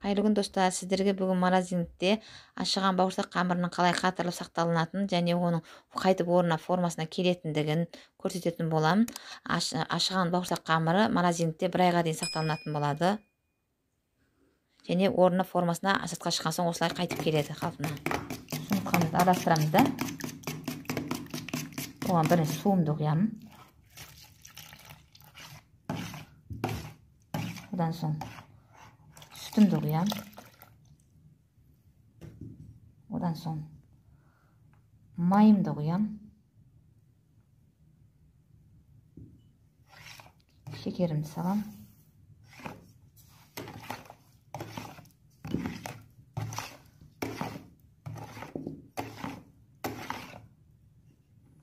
Қайырлы күн достар, сіздерге бүгін морозильникте ашыған бауырсақ қамырының қалай қатырылып сақталынатынын және оның қайтып орнына формасына келетіндігін көрсететін боламын. Ашыған бауырсақ қамыры морозильникте 1 айға дейін сақталынатын болады. Және орнына формасына сыртқа шыққан соң осылай қайтып келеді қалпына. Жұмыртқамызды араластырамыз да. Оған бірінші суымды құямын. Одан соң sütümді құям. Одан соң майымды құям. Шекерімді салам.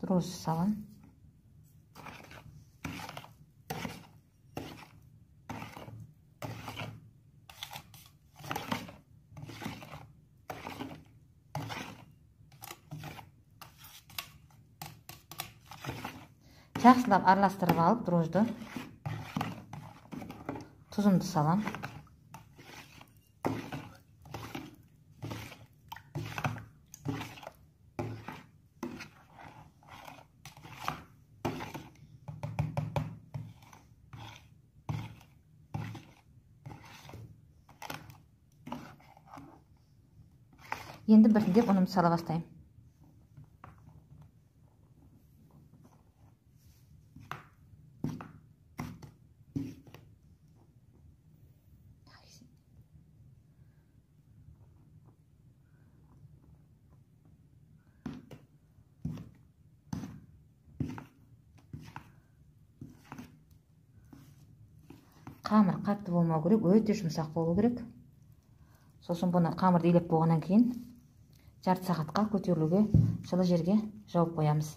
Дрожжи салам. Жақсылап араластырып алып дрожжды, тұзымды салам. Енді біртіндеп ұнымды сала бастаймын. Қамыр қатты болмау керек, өте жұмсақ болу керек. Сосын бұны қамырды илеп болғаннан кейін жарты сағатқа көтерілуге, жылы жерге жауып қоямыз.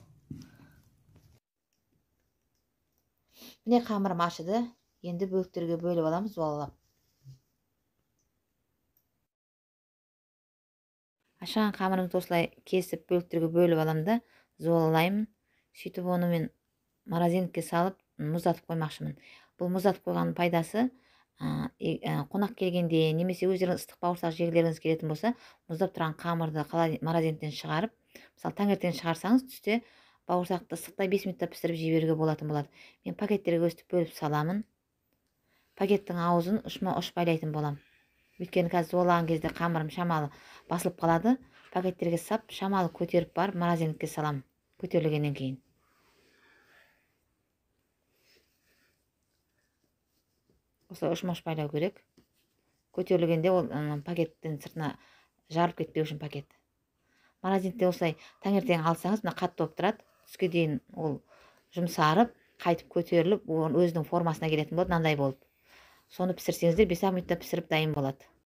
Міне қамырым ашыды. Енді бөліктерге бөліп аламыз, зуалап. Ашыған қамырымды осылай кесіп бөліктерге бөліп аламын да, зуалаймын. Сөйтіп оны мен морозильникке салып мұздатып қоймақшымын. Бұл мұздатып қойған пайдасы қонақ келгенде немесе өздеріңіз ыстық бауырсақ жегілеріңіз келетін болса, мұздап тұрған қамырды морозильниктен шығарып, мысалы таңертең шығарсаңыз, түсте бауырсақты ыстықта 5 минутта пісіріп жіберуге болатын болады. Мен пакеттерге өстіп бөліп саламын. Пакеттің аузын ұш байлайтын боламын. Өйткені қазір зуалаған кезде қамырым шамалы басылып қалады. Пакеттерге сап, шамалы көтеріп барып морозильникке саламын. Көтерілгеннен кейін. Осылай ұш байлау керек. Көтерілгенде ол пакеттен сыртына жарып кетпеу үшін пакет. Морозильникте осылай таңертең алсаңыз, мына қатты болып тұрады. Түске дейін ол жұмсарып, қайтып көтеріліп, өзінің формасына келетін болады, мынандай болып. Соны пісірсеңіздер 5 минутта пісіріп дайын болады.